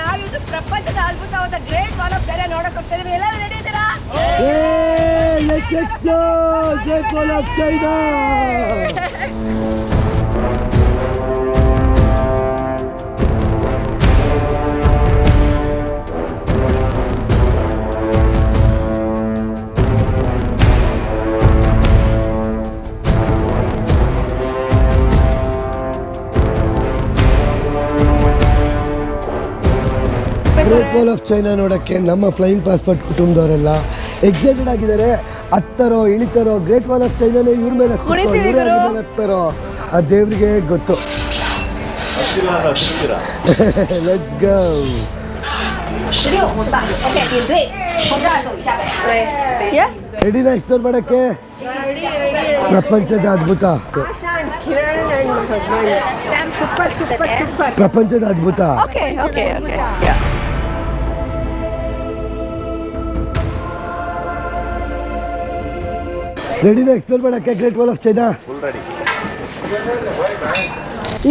ನಾವಿದು ಪ್ರಪಂಚದ ಅದ್ಭುತವಾದ great wall of China ನೋಡಕ್ ಹೋಗ್ತಿದೀವಿ. ಎಲ್ಲರೂ ರೆಡಿ ಇದ್ದೀರಾ? Let's explore Great Wall of China. Great wall of China ನೋಡೋಕ್ಕೆ ನಮ್ಮ ಫ್ಲೈಯಿಂಗ್ ಪಾಸ್ಪೋರ್ಟ್ ಕುಟುಂಬದವರೆಲ್ಲ ಎಕ್ಸೈಟೆಡ್ ಆಗಿದ್ದಾರೆ. ಹತ್ತಾರೋ ಇಳಿತಾರೋ ಗ್ರೇಟ್ ವಾಲ್ ಆಫ್ ಚೈನಾನೇ ಇವ್ರ ಮೇಲೆ ಹತ್ತಾರೋ ಆ ದೇವ್ರಿಗೆ ಗೊತ್ತು. Let's go. ರೆಡಿನಾ ಎಕ್ಸ್ಪ್ಲೋರ್ ಮಾಡೋಕ್ಕೆ ಪ್ರಪಂಚದ ಅದ್ಭುತ. ಪ್ರಪಂಚದ ಅದ್ಭುತ. ರೆಡಿನಾ ಎಕ್ಸ್ಪ್ಲೋರ್ ಮಾಡೋಕ್ಕೆ ಗ್ರೇಟ್ ವಾಲ್ ಆಫ್ ಚೈನಾ?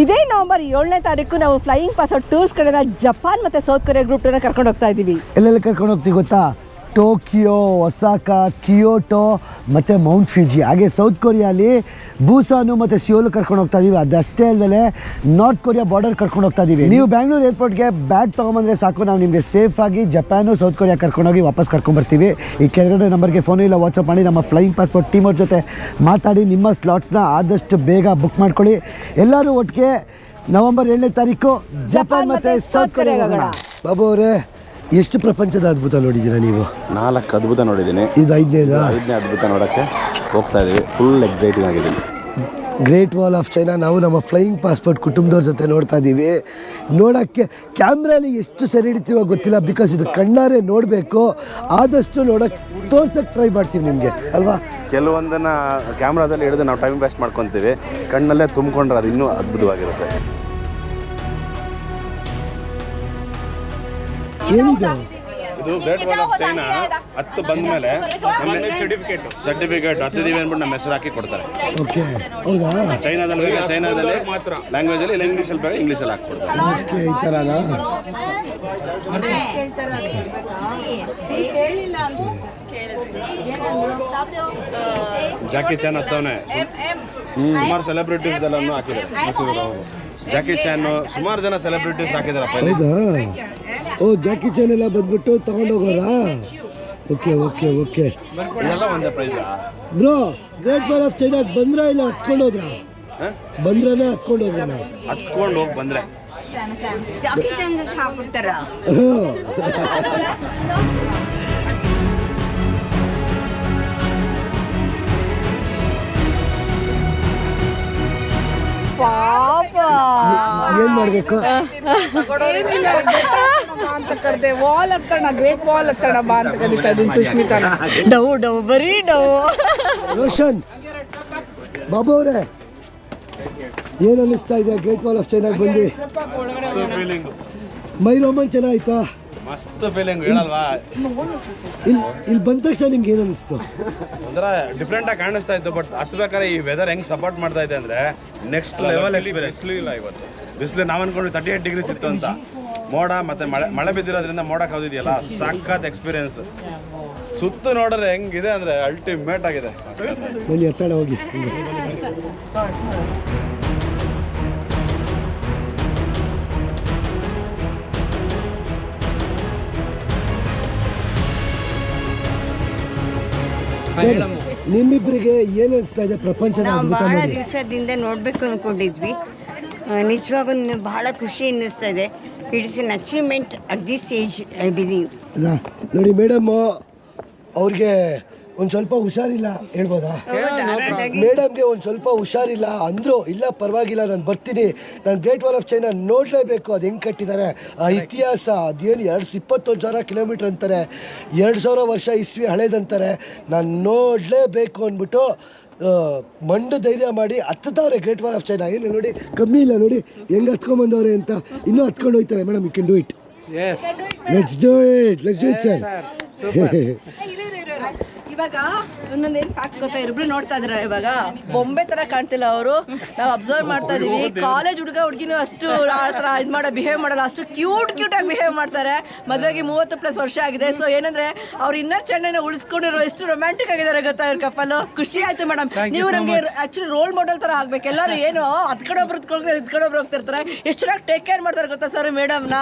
ಇದೇ ನವೆಂಬರ್ 7ನೇ ತಾರೀಕು ನಾವು ಫ್ಲೈಯಿಂಗ್ ಪಾಸ್ಪೋರ್ಟ್ ಟೂರ್ಸ್ ಕಡೆಯಿಂದ ಜಪಾನ್ ಮತ್ತು ಸೌತ್ ಕೊರಿಯಾ ಗ್ರೂಪ್ ಟೂರ್ನ ಕರ್ಕೊಂಡು ಹೋಗ್ತಾ ಇದ್ದೀವಿ. ಎಲ್ಲೆಲ್ಲ ಕರ್ಕೊಂಡು ಹೋಗ್ತೀವಿ ಗೊತ್ತಾ? ಟೋಕಿಯೋ, ಒಸಾಕಾ, ಕಿಯೋಟೋ ಮತ್ತು ಮೌಂಟ್ ಫಿಜಿ. ಹಾಗೆ ಸೌತ್ ಕೊರಿಯಾಲಿ ಬೂಸಾನು ಮತ್ತು ಸಿಯೋಲು ಕರ್ಕೊಂಡು ಹೋಗ್ತಾ ಇದೀವಿ. ಅದಷ್ಟೇ ಅಲ್ಲದೆ ನಾರ್ತ್ ಕೊರಿಯಾ ಬಾರ್ಡರ್ ಕರ್ಕೊಂಡು ಹೋಗ್ತಾ ಇದೀವಿ. ನೀವು ಬ್ಯಾಂಗ್ಳೂರು ಏರ್ಪೋರ್ಟ್ಗೆ ಬ್ಯಾಗ್ ತೊಗೊಂಬಂದರೆ ಸಾಕು, ನಾವು ನಿಮಗೆ ಸೇಫಾಗಿ ಜಪಾನು ಸೌತ್ ಕೊರಿಯಾ ಕರ್ಕೊಂಡೋಗಿ ವಾಪಸ್ ಕರ್ಕೊಂಡ್ಬರ್ತೀವಿ. ಈ ಕೆಳಗಡೆ ನಂಬರ್ಗೆ ಫೋನು ಇಲ್ಲ ವಾಟ್ಸಪ್ ಮಾಡಿ ನಮ್ಮ ಫ್ಲೈಯಿಂಗ್ ಪಾಸ್ಪೋರ್ಟ್ ಟೀಮ್ ಅವ್ರ ಜೊತೆ ಮಾತಾಡಿ ನಿಮ್ಮ ಸ್ಲಾಟ್ಸ್ನ ಆದಷ್ಟು ಬೇಗ ಬುಕ್ ಮಾಡ್ಕೊಳ್ಳಿ. ಎಲ್ಲರೂ ಒಟ್ಟಿಗೆ ನವೆಂಬರ್ 7ನೇ ತಾರೀಕು ಜಪಾನ್ ಮತ್ತು ಸೌತ್ ಕೊರಿಯಾಗೆ ಹೋಗೋಣ. ಬಾಬು ಅವರೇ, ಎಷ್ಟು ಪ್ರಪಂಚದ ಅದ್ಭುತ ನೋಡಿದ್ದೀರಾ ನೀವು? 4 ಅದ್ಭುತ ನೋಡಿದ್ದೀನಿ. ಇದು ಐದನೇ ಅದ್ಭುತ ನೋಡೋಕ್ಕೆ ಹೋಗ್ತಾ ಇದ್ದೀವಿ. ಫುಲ್ ಎಕ್ಸೈಟಿಂಗ್ ಆಗಿದ್ದೀನಿ. ಗ್ರೇಟ್ ವಾಲ್ ಆಫ್ ಚೈನಾ ನಾವು ನಮ್ಮ ಫ್ಲೈಯಿಂಗ್ ಪಾಸ್ಪೋರ್ಟ್ ಕುಟುಂಬದವ್ರ ಜೊತೆ ನೋಡ್ತಾ ಇದ್ದೀವಿ. ನೋಡೋಕ್ಕೆ ಕ್ಯಾಮ್ರಾಲಿ ಎಷ್ಟು ಸೆರೆ ಹಿಡಿತೀವೋ ಗೊತ್ತಿಲ್ಲ, ಬಿಕಾಸ್ ಇದು ಕಣ್ಣಾರೆ ನೋಡಬೇಕು. ಆದಷ್ಟು ನೋಡೋಕ್ಕೆ ತೋರ್ಸೋಕ್ಕೆ ಟ್ರೈ ಮಾಡ್ತೀವಿ ನಿಮಗೆ ಅಲ್ವಾ. ಕೆಲವೊಂದನ್ನು ಕ್ಯಾಮ್ರಾದಲ್ಲಿ ಹಿಡಿದು ನಾವು ಟೈಮ್ ವೇಸ್ಟ್ ಮಾಡ್ಕೊತೀವಿ, ಕಣ್ಣಲ್ಲೇ ತುಂಬಿಕೊಂಡ್ರೆ ಅದು ಇನ್ನೂ ಅದ್ಭುತವಾಗಿರುತ್ತೆ. ಏನಿದೆ ಇದು ಗ್ರೇಟ್ ವಾಲ್ ಆಫ್ ಚೈನಾ 10 ಬಂದ ಮೇಲೆ ಸರ್ಟಿಫಿಕೇಟ್ 10 ದಿನ ಅಂದ್ಬಿಟ್ಟು ನಮ್ಮ ಹೆಸರು ಹಾಕಿ ಕೊಡ್ತಾರೆ. ಓಕೆ, ಹೌದಾ? ಚೈನಾದಲ್ಲಿ ಮಾತ್ರ ಲ್ಯಾಂಗ್ವೇಜಲ್ಲಿ ಇಲ್ಲ, ಇಂಗ್ಲೀಷಲ್ಲಿ ಬೇಕಾದ್ರೆ ಇಂಗ್ಲೀಷಲ್ಲಿ ಹಾಕ್ಕೊಡ್ತಾರೆ. ಓಕೆ, ಈ ಥರನಾ? ಜಾಕಿ ಚಾನ್ ಹತ್ತವನೇ ಸುಮಾರು ಸೆಲೆಬ್ರಿಟೀಸ್ ಎಲ್ಲ ಹಾಕಿದ್ದಾರೆ. ಜಾಕಿ ಚಾನ್ ಸುಮಾರು ಜನ ಸೆಲೆಬ್ರಿಟೀಸ್ ಹಾಕಿದಾರಪ್ಪ. ಹೌದಾ? ಓ, ಜಾಕಿ ಚಾನ್ ಎಲ್ಲ ಬಂದ್ಬಿಟ್ಟು ತಗೊಂಡೋಗೋರಾ? Okay okay okay. ಇದೆಲ್ಲ ಒಂದೇ price bro. Great wall of China ಬಂದ್ರಾ ಇಲ್ಲ ಹತ್ಕೊಂಡು ಹೋದ್ರಾ? ಬಂದ್ರನೇ ಹತ್ಕೊಂಡು ಹೋದ್ರ? ನಾವು ಹತ್ಕೊಂಡು ಹೋಗಿ ಬಂದ್ರೆ ಏನ್ ಮಾಡ್ಬೇಕು? ಅಂತ ಕರೆದೆ ವಾಲ್ ಹತ್ತೋಣ, ಗ್ರೇಟ್ ವಾಲ್ ಹತ್ತೋಣ ಬಾ ಅಂತ ಕರೀತಾ ಇದ್ದೀನಿ ಸುಷ್ಮಿತಾನ. ಡವ್ ಬರೀ ಡವ್. ರೋಷನ್, ಬಾಬು ಅವರೇ, ಏನ್ ಅನ್ನಿಸ್ತಾ ಇದೆ ಗ್ರೇಟ್ ವಾಲ್ ಆಫ್ ಚೈನಾಗ್ ಬಂದು? ಮೈ ರೋಮಾಂಚನ ಆಯ್ತಾ? ಮಸ್ತ್ ಫೀಲಿಂಗ್ ಹೇಳಲ್ವಾ? ಇಲ್ಲಿ ಬಂದ ತಕ್ಷಣ ನಿಮ್ಗೆ ಏನು ಅನ್ನಿಸ್ತು? ಒಂಥರ ಡಿಫ್ರೆಂಟ್ ಆಗಿ ಕಾಣಿಸ್ತಾ ಇತ್ತು. ಬಟ್ ಹತ್ಬೇಕಾದ್ರೆ ಈ ವೆದರ್ ಹೆಂಗ್ ಸಪೋರ್ಟ್ ಮಾಡ್ತಾ ಇದೆ ಅಂದ್ರೆ ನೆಕ್ಸ್ಟ್ ಲೆವೆಲ್ ಎಕ್ಸ್ಪೀರಿಯನ್ಸ್. ಇಲ್ಲ ಇವತ್ತು ಬಿಸಿಲು ನಾವು ಅನ್ಕೊಂಡು 38 ಡಿಗ್ರೀಸ್ ಇತ್ತು ಅಂತ. ಮೋಡ ಮತ್ತೆ ಮಳೆ ಬಿದ್ದಿರೋದ್ರಿಂದ ಮೋಡ ಕೌದಿದೆಯಲ್ಲ, ಸಾಕಾದ ಎಕ್ಸ್ಪೀರಿಯನ್ಸ್. ಸುತ್ತು ನೋಡಿದ್ರೆ ಹೆಂಗಿದೆ ಅಂದ್ರೆ ಅಲ್ಟಿಮೇಟ್ ಆಗಿದೆ. ಬನ್ನಿ ಎತ್ತಡ ಹೋಗಿ. ನಿಮ್ಮಿಬ್ಬರಿಗೆ ಏನು ಅನಿಸ್ತಾ ಇದೆ ಪ್ರಪಂಚದ ಅದ್ಭುತ? ಬಹಳ ದಿವಸದಿಂದ ನೋಡಬೇಕು ಅಂದ್ಕೊಂಡಿದ್ವಿ. ನಿಜವಾಗೂ ಬಹಳ ಖುಷಿ ಅನ್ನಿಸ್ತಾ ಇದೆ. It's an achievement at this age, I believe. ನೋಡಿ ಮೇಡಮ್, ಅವ್ರಿಗೆ ಒಂದು ಸ್ವಲ್ಪ ಹುಷಾರಿಲ್ಲ ಹೇಳ್ಬೋದಾ? ಮೇಡಮ್ಗೆ ಒಂದು ಸ್ವಲ್ಪ ಹುಷಾರಿಲ್ಲ ಅಂದರು. ಇಲ್ಲ ಪರವಾಗಿಲ್ಲ, ನಾನು ಬರ್ತೀನಿ, ನಾನು ಗ್ರೇಟ್ ವಾಲ್ ಆಫ್ ಚೈನಾ ನೋಡಲೇಬೇಕು. ಅದು ಹೆಂಗೆ ಕಟ್ಟಿದ್ದಾರೆ, ಆ ಇತಿಹಾಸ, ಅದೇನು 21,000 ಕಿಲೋಮೀಟ್ರ್ ಅಂತಾರೆ, 2,000 ವರ್ಷ ಇಸ್ವಿ ಹಳೇದಂತಾರೆ. ನಾನು ನೋಡಲೇಬೇಕು ಅಂದ್ಬಿಟ್ಟು ಮಂಡು ಧೈರ್ಯ ಮಾಡಿ ಹತ್ತದವ್ರೆ ಗ್ರೇಟ್ ವಾಲ್ ಆಫ್ ಚೈನಾ. ಏನು ನೋಡಿ, ಕಮ್ಮಿ ಇಲ್ಲ ನೋಡಿ ಹೆಂಗೆ ಹತ್ಕೊಂಡ್ಬಂದವ್ರೆ ಅಂತ. ಇನ್ನೂ ಹತ್ಕೊಂಡು ಹೋಗ್ತಾರೆ. Madam, you can do it. Let's do it sir. ಇವಾಗ ಇನ್ನೊಂದು ಏನ್ ಫ್ಯಾಕ್ಟ್ ಗೊತ್ತಾ, ಇಬ್ರು ನೋಡ್ತಾ ಇದ್ರ ಇವಾಗ ಬೊಂಬೆ ತರ ಕಾಣ್ತಿಲ್ಲ ಅವರು. ನಾವು ಅಬ್ಸರ್ವ್ ಮಾಡ್ತಾ ಇದೀವಿ, ಕಾಲೇಜ್ ಹುಡುಗಿನೂ ಅಷ್ಟು ಆ ತರ ಬಿಹೇವ್ ಮಾಡಲ್ಲ, ಅಷ್ಟು ಕ್ಯೂಟ್ ಆಗಿ ಬಿಹೇವ್ ಮಾಡ್ತಾರೆ. ಮದುವೆಗೆ 30+ ವರ್ಷ ಆಗಿದೆ. ಸೊ ಏನಂದ್ರೆ ಅವ್ರ ಇನ್ನರ್ ಚೆಂಡನ್ನ ಉಳಿಸ್ಕೊಂಡಿರೋ ಎಷ್ಟು ರೊಮ್ಯಾಂಟಿಕ್ ಆಗಿದ್ದಾರೆ ಗೊತ್ತಾ ಇವ್ರ ಕಪಲ್. ಖುಷಿ ಆಯ್ತು ಮೇಡಮ್, ನೀವು ನಮ್ಗೆ ಆಕ್ಚುಲಿ ರೋಲ್ ಮಾಡೆಲ್ ತರ ಆಗ್ಬೇಕು. ಎಲ್ಲರೂ ಏನು ಅದ್ ಕಡೆ ಒಬ್ರು ಇದ್ ಕಡೆ ಒಬ್ರು ಹೋಗ್ತಿರ್ತಾರೆ, ಎಷ್ಟು ಚೆನ್ನಾಗಿ ಟೇಕ್ ಕೇರ್ ಮಾಡ್ತಾರೆ ಗೊತ್ತಾ ಸರ್ ಮೇಡಮ್ ನ.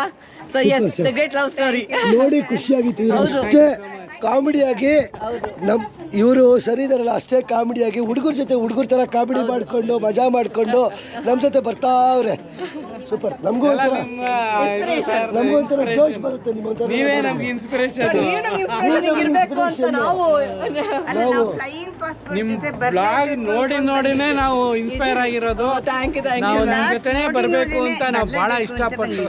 So yes, the great love story ನೋಡಿ ಖುಷಿಯಾಗಿತ್ತು. ಇವ್ರು ಅಷ್ಟೇ ಕಾಮಿಡಿಯಾಗಿ ಇವರು ಸರಿ ಇದಾರಲ್ಲ, ಅಷ್ಟೇ ಕಾಮಿಡಿಯಾಗಿ ಹುಡುಗರ ಜೊತೆ ಹುಡುಗರ ತರ ಕಾಮಿಡಿ ಮಾಡ್ಕೊಂಡು ಮಜಾ ಮಾಡ್ಕೊಂಡು ನಮ್ಮ ಜೊತೆ ಬರ್ತಾವ್ರೆ. ಸೂಪರ್. ನಮಗೂ ಒಂಥರ ಜೋಶ್ ಬರುತ್ತೆ. ನೀವೇ ನಮ್ಗೆ ಇನ್ಸ್ಪಿರೇಷನ್. ಇರ್ಬೇಕು ಅಂತ ನಾವು ನಿಮ್ ಬ್ಲಾಗ್ ನೋಡಿನೇ ನಾವು ಇನ್ಸ್ಪೈರ್ ಆಗಿರೋದು. ಥ್ಯಾಂಕ್ ಯು ನಾವು ನಿಮ್ ಜೊತೆನೆ ಬರ್ಬೇಕು ಅಂತ ನಾವು ಬಹಳ ಇಷ್ಟಪಟ್ಟು.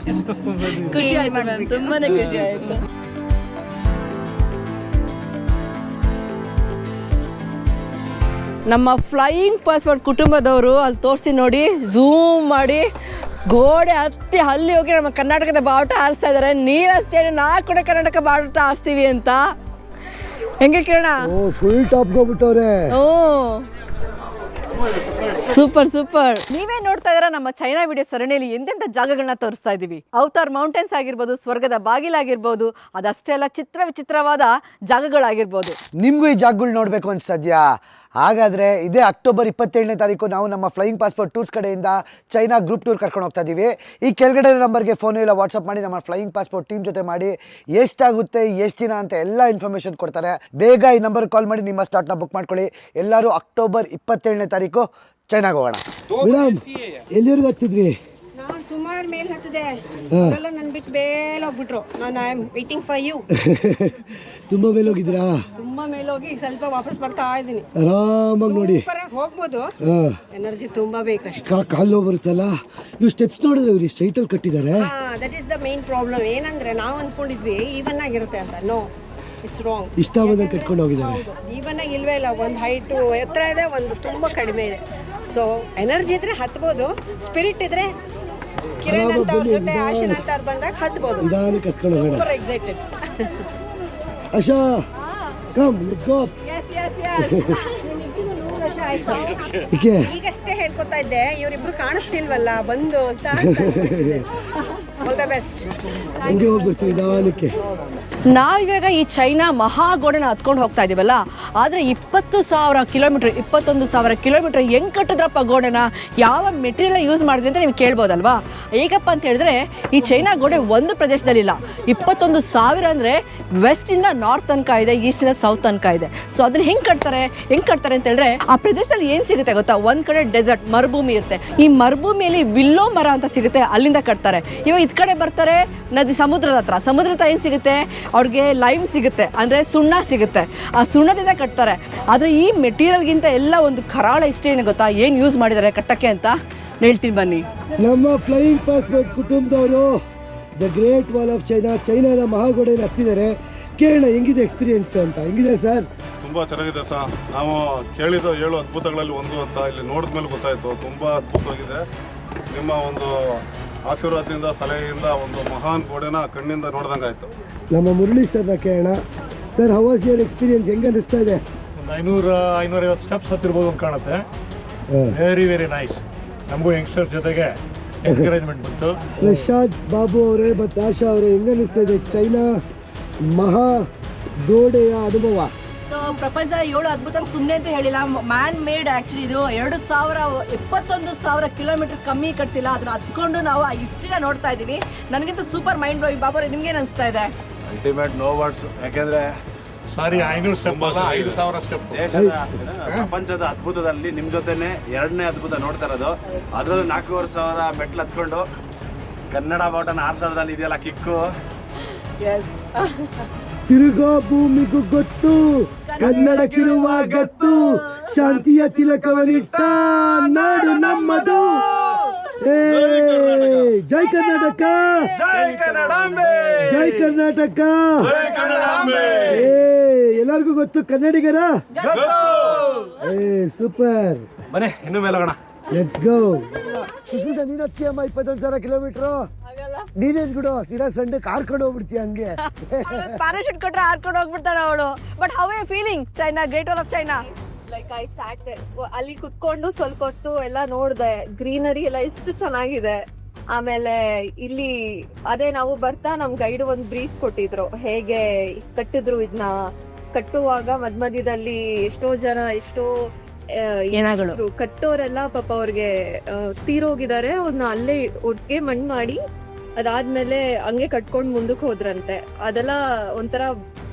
ಖುಷಿ ಆಯ್ತು, ತುಂಬಾನೇ ಖುಷಿ ಆಯ್ತು. ನಮ್ಮ ಫ್ಲೈಯಿಂಗ್ ಪಾಸ್ಪೋರ್ಟ್ ಕುಟುಂಬದವರು ಅಲ್ಲಿ ತೋರಿಸಿ ನೋಡಿ, ಝೂಮ್ ಮಾಡಿ ಗೋಡೆ ಹತ್ತಿ ಅಲ್ಲಿ ಹೋಗಿ ನಮ್ಮ ಕರ್ನಾಟಕದ ಬಾವುಟ ಹಾರಿಸ್ತಾ ಇದ್ದಾರೆ. ನೀವಷ್ಟೇ, ನಾವು ಕೂಡ ಕರ್ನಾಟಕ ಬಾವುಟ ಹಾರಿಸ್ತೀವಿ ಅಂತ. ಹೆಂಗೆ ಕೇಳೋಣ? ಫುಲ್ ಟಾಪ್ ಹೋಗ್ಬಿಟ್ಟವ್ರೆ. ಸೂಪರ್. ನೀವೇ ನೋಡ್ತಾ ಇದ್ದೀರಾ ನಮ್ಮ ಚೈನಾ ವಿಡಿಯೋ ಸರಣಿಯಲ್ಲಿ ಎಂತೆಂಥ ಜಾಗಗಳನ್ನ ತೋರಿಸ್ತಾ ಇದೀವಿ. ಅವತಾರ್ ಮೌಂಟೇನ್ಸ್ ಆಗಿರ್ಬೋದು, ಸ್ವರ್ಗದ ಬಾಗಿಲಾಗಿರ್ಬೋದು, ಅದಷ್ಟೇ ಅಲ್ಲ ವಿಚಿತ್ರವಾದ ಜಾಗಗಳಾಗಿರ್ಬೋದು. ನಿಮಗೂ ಈ ಜಾಗಗಳು ನೋಡಬೇಕು ಅನ್ಸದ್ಯಾ? ಹಾಗಾದರೆ ಇದೇ ಅಕ್ಟೋಬರ್ 27ನೇ ತಾರೀಕು ನಾವು ನಮ್ಮ ಫ್ಲೈಯಿಂಗ್ ಪಾಸ್ಪೋರ್ಟ್ ಟೂರ್ಸ್ ಕಡೆಯಿಂದ ಚೈನಾ ಗ್ರೂಪ್ ಟೂರ್ ಕರ್ಕೊಂಡು ಹೋಗ್ತಾ ಇದ್ದೀವಿ. ಈ ಕೆಳಗಡೆ ನಂಬರ್ಗೆ ಫೋನು ಇಲ್ಲ ವಾಟ್ಸಪ್ ಮಾಡಿ ನಮ್ಮ ಫ್ಲೈಯಿಂಗ್ ಪಾಸ್ಪೋರ್ಟ್ ಟೀಮ್ ಜೊತೆ ಮಾಡಿ ಎಷ್ಟಾಗುತ್ತೆ, ಎಷ್ಟು ದಿನ ಅಂತ ಎಲ್ಲ ಇನ್ಫಾರ್ಮೇಷನ್ ಕೊಡ್ತಾರೆ. ಬೇಗ ಈ ನಂಬರ್ ಕಾಲ್ ಮಾಡಿ ನಿಮ್ಮ ಸ್ಲಾಟ್ನ ಬುಕ್ ಮಾಡ್ಕೊಳ್ಳಿ. ಎಲ್ಲರೂ ಅಕ್ಟೋಬರ್ 27ನೇ ತಾರೀಕು ಚೈನಾಗೆ ಹೋಗೋಣ. ಮೇಡಮ್, ಎಲ್ಲಿವರೆಗೂ ಹತ್ತಿದ್ರಿ? ನಾವು ಸುಮಾರು ಮೇಲೆ ಹತ್ತಿದೆ, ಎಲ್ಲ ನನ್ನ ಬಿಟ್ಟು ಬೇಲೆ ಹೋಗ್ಬಿಟ್ರು. ನಾನು I am waiting for you. ತುಂಬ ಮೇಲೆ ಹೋಗಿದ್ದೀರಾ? ತುಂಬಾ ಮೇಲೆ ಹೋಗಿ ಸ್ವಲ್ಪ ವಾಪಸ್ ಬರ್ತಾ ಇದ್ದೀನಿ. ಆರಾಮಾಗಿ ನೋಡಿ ಹೋಗ್ಬೋದು, ಎನರ್ಜಿ ತುಂಬಾ ಬೇಕಷ್ಟೇ. ಕಾಲು ಬರುತ್ತಲ್ಲ. ಇವು ಸ್ಟೆಪ್ಸ್ ನೋಡಿದ್ರೆ ಇವ್ರು ಸ್ಟ್ರೈಟಲ್ಲಿ ಕಟ್ಟಿದ್ದಾರೆ. That is the main problem. ಏನಂದ್ರೆ ನಾವು ಅನ್ಕೊಂಡಿದ್ವಿ ಈವನ್ ಆಗಿರುತ್ತೆ ಅಂತ. No, it's wrong. ಇಷ್ಟ ಬಂದಾಗ ಕಟ್ಕೊಂಡು ಹೋಗಿದ್ದಾರೆ. ಈವನ್ ಆಗಿ ಇಲ್ವೇ ಇಲ್ಲ. ಒಂದು ಹೈಟು ಎತ್ತರ ಇದೆ, ಒಂದು ತುಂಬ ಕಡಿಮೆ ಇದೆ. ಸೊ ಎನರ್ಜಿ ಇದ್ರೆ ಹತ್ಬೋದು, ಸ್ಪಿರಿಟ್ ಇದ್ರೆ ಕಿರಣ್ ಅಂತ ಅವ್ರ ಜೊತೆ ಆಶನ್ ಅಂತ ಅವ್ರು ಬಂದಾಗ ಹತ್ಬೋದು. ನಿಧಾನಕ್ಕೆ ಕಟ್ಕೊಂಡು ಹೋಗೋಣ. Super excited. Asha, come let's go. ವರ್ಷ ಆಯ್ತು. ಈಗಷ್ಟೇ ಹೇಳ್ಕೊತಾ ಇದ್ದೆ, ಇವರಿಬ್ರು ಕಾಣಿಸ್ತಿಲ್ವಲ್ಲ ಬಂದು ಅಂತ. All the best. ಹಂಗೆ ಹೋಗ್ಬಿಡ್ತೀವಿ ನಿಧಾನಕ್ಕೆ. ನಾವಿವಾಗ ಈ ಚೈನಾ ಮಹಾಗೋಡೆನ ಹತ್ಕೊಂಡು ಹೋಗ್ತಾ ಇದೀವಲ್ಲ, ಆದರೆ 20,000 ಕಿಲೋಮೀಟರ್ 21,000 ಕಿಲೋಮೀಟರ್ ಹೆಂಗೆ ಕಟ್ಟಿದ್ರಪ್ಪ ಗೋಡೆನ, ಯಾವ ಮೆಟೀರಿಯಲ್ ಯೂಸ್ ಮಾಡಿದ್ವಿ ಅಂತ ನೀವು ಕೇಳ್ಬೋದಲ್ವಾ. ಹೇಗಪ್ಪ ಅಂತ ಹೇಳಿದ್ರೆ, ಈ ಚೈನಾ ಗೋಡೆ ಒಂದು ಪ್ರದೇಶದಲ್ಲಿಲ್ಲ. 21,000 ಅಂದರೆ ವೆಸ್ಟಿಂದ ನಾರ್ತ್ ತನಕ ಇದೆ, ಈಸ್ಟಿಂದ ಸೌತ್ ತನಕ ಇದೆ. ಸೊ ಅದನ್ನ ಹೆಂಗೆ ಕಟ್ತಾರೆ ಅಂತ ಹೇಳಿದ್ರೆ, ಆ ಪ್ರದೇಶದಲ್ಲಿ ಏನು ಸಿಗುತ್ತೆ ಗೊತ್ತಾ, ಒಂದು ಕಡೆ ಡೆಸರ್ಟ್ ಮರುಭೂಮಿ ಇರುತ್ತೆ. ಈ ಮರುಭೂಮಿಯಲ್ಲಿ ವಿಲ್ಲೋ ಮರ ಅಂತ ಸಿಗುತ್ತೆ, ಅಲ್ಲಿಂದ ಕಟ್ತಾರೆ. ಇವಾಗ ಇದ್ ಕಡೆ ಬರ್ತಾರೆ ನದಿ ಸಮುದ್ರದ ಹತ್ರ ಏನು ಸಿಗುತ್ತೆ ಅವ್ರಿಗೆ, ಲೈಮ್ ಸಿಗುತ್ತೆ, ಅಂದರೆ ಸುಣ್ಣ ಸಿಗುತ್ತೆ. ಆ ಸುಣ್ಣದಿಂದ ಕಟ್ತಾರೆ. ಆದರೆ ಈ ಮೆಟೀರಿಯಲ್ಗಿಂತ ಎಲ್ಲ ಒಂದು ಕರಾಳ ಇಷ್ಟ ಏನು ಗೊತ್ತಾ, ಏನು ಯೂಸ್ ಮಾಡಿದ್ದಾರೆ ಕಟ್ಟಕ್ಕೆ ಅಂತ ಹೇಳ್ತೀನಿ ಬನ್ನಿ. ನಮ್ಮ ಫ್ಲೈಯಿಂಗ್ ಪಾಸ್ಪೋರ್ಟ್ ಕುಟುಂಬದವರು ದ ಗ್ರೇಟ್ ವಾಲ್ ಆಫ್ ಚೈನಾದ ಮಹಾಗೋಡೆಯನ್ನು ಹತ್ತಿದ್ದಾರೆ. ಕೇಳೋಣ ಹೆಂಗಿದೆ ಎಕ್ಸ್ಪೀರಿಯನ್ಸ್ ಅಂತ. ಹೆಂಗಿದೆ ಸರ್? ತುಂಬ ಚೆನ್ನಾಗಿದೆ ಸರ್. ನಾವು ಕೇಳಿದ 7 ಅದ್ಭುತಗಳಲ್ಲಿ ಒಂದು ಅಂತ ಇಲ್ಲಿ ನೋಡಿದ ಮೇಲೆ ಗೊತ್ತಾಯಿತು. ತುಂಬ ಅದ್ಭುತವಾಗಿದೆ. ನಿಮ್ಮ ಒಂದು ಆಶೀರ್ವಾದದಿಂದ, ಸಲಹೆಯಿಂದ ಒಂದು ಮಹಾನ್ ಗೋಡೆನ ಕಣ್ಣಿಂದ ನೋಡ್ದಂಗೆ ಆಯಿತು. ನಮ್ಮ ಮುರಳಿ ಸರ್ನ ಕೇಳೋಣ. Sir, how was your experience? ಹೆಂಗೆ ಅನಿಸ್ತಾ ಇದೆ? ಒಂದು 500-550 ಸ್ಟೆಪ್ಸ್ ಹತ್ತಿರ್ಬೋದು ಅಂತ ಕಾಣುತ್ತೆ. Very nice. ನಮಗೂ ಯಂಗ್ಸ್ಟರ್ಸ್ ಜೊತೆಗೆ ಎನ್ಕರೇಜ್ಮೆಂಟ್ ಬಂತು. ಪ್ರಶಾಂತ್ ಬಾಬು ಅವರೇ ಮತ್ತು ಆಶಾ ಅವರೇ, ಹೆಂಗೆ ಅನಿಸ್ತಾ ಇದೆ ಚೈನಾ ಮಹಾ ಗೋಡೆಯ ಅನುಭವ? ಸೊ ಪ್ರಪಂಚದ 7 ಅದ್ಭುತ ಸುಮ್ಮನೆ ಅಂತ ಹೇಳಿಲ್ಲ, ಮ್ಯಾನ್ ಮೇಡ್. ಆ್ಯಕ್ಚುಲಿ ಇದು 21,000 ಕಿಲೋಮೀಟರ್ ಕಮ್ಮಿ ಕಟ್ಸಿಲ್ಲ, ಅದನ್ನ ಹತ್ಕೊಂಡು ನಾವು ಇಷ್ಟಿನ ನೋಡ್ತಾ ಇದ್ದೀವಿ. ನನಗಂತೂ ಸೂಪರ್ ಮೈಂಡ್ ಬ್ಲೋಯಿಂಗ್. ಬಾಬಾ, ನಿಮ್ಗೇನು ಅನಿಸ್ತಾ ಇದೆ? Ultimate, no words. ಯಾಕೆಂದ್ರೆ ಸಾರಿ 500 ಸ್ಟೆಪ್ ಅಲ್ಲ, 5,000 ಸ್ಟೆಪ್. ಪ್ರಪಂಚದ ಅದ್ಭುತದಲ್ಲಿ ನಿಮ್ಮ ಜೊತೆನೆ 2ನೇ ಅದ್ಭುತ ನೋಡ್ತಾ ಇರೋದು. ಅದರಲ್ಲೂ 4,500 ಮೆಟ್ಲು ಹತ್ಕೊಂಡು ಕನ್ನಡ ಬಾವುಟನ ಆರ್ಸೋದ್ರಲ್ಲಿ ಇದೆಯಲ್ಲ ಕಿಕ್ಕು. ತಿರುಗೋ ಭೂಮಿಗೂ ಗೊತ್ತು ಕನ್ನಡಕ್ಕಿರುವ ಗತ್ತು, ಶಾಂತಿಯ ತಿಲಕವನಿಟ್ಟ ನಾಡು ನಮ್ಮದು. ಜೈ ಕರ್ನಾಟಕ, ಜೈ ಕರ್ನಾಟಕ. ಎಲ್ಲರಿಗೂ ಗೊತ್ತು ಕನ್ನಡಿಗರ. ಸೂಪರ್. ಬನ್ನಿ ಇನ್ನು ಮೇಲೆ ಹೋಗೋಣ. Let's go. ಸುಷ್ಮಿತಾ ನೀನು ಹತ್ತಿಯಮ್ಮ 21,000 ಕಿಲೋಮೀಟ್ರು. ನೀನೇನ್ ಬಿಡು ಸೀರಾ ಸಂಡೆ ಕಾರ್ಕೊಂಡು ಹೋಗ್ಬಿಡ್ತೀಯ ಹಂಗೆ. ಪ್ಯಾರಾಶೂಟ್ ಕೊಟ್ರೆ ಹಾರ್ಕೊಂಡು ಹೋಗ್ಬಿಡ್ತಾಳೆ ಅವಳು. But how A feeling China, great wall of China? Like I sat ಅಲ್ಲಿ ಕುತ್ಕೊಂಡು ಸ್ವಲ್ಪ ಹೊತ್ತು ಎಲ್ಲ ನೋಡಿದೆ, ಗ್ರೀನರಿ ಎಲ್ಲ ಎಷ್ಟು ಚೆನ್ನಾಗಿದೆ. ಆಮೇಲೆ ಇಲ್ಲಿ ಅದೇ ನಾವು ಬರ್ತಾ ನಮ್ ಗೈಡ್ ಒಂದು ಬ್ರೀಫ್ ಕೊಟ್ಟಿದ್ರು, ಹೇಗೆ ಕಟ್ಟಿದ್ರು ಇದನ್ನ. ಕಟ್ಟುವಾಗ ಮಧ್ಯದಲ್ಲಿ ಎಷ್ಟೋ ಜನ ಏನಾಗಳು ಕಟ್ಟೋರೆಲ್ಲ ಪಾಪ ಅವ್ರಿಗೆ ತೀರೋಗಿದ್ದಾರೆ, ಅವ್ರನ್ನ ಅಲ್ಲೇ ಒಟ್ಟಿಗೆ ಮಣ್ಣು ಮಾಡಿ ಅದಾದ್ಮೇಲೆ ಹಂಗೆ ಕಟ್ಕೊಂಡು ಮುಂದಕ್ಕೆ ಹೋದ್ರಂತೆ. ಅದೆಲ್ಲ ಒಂಥರ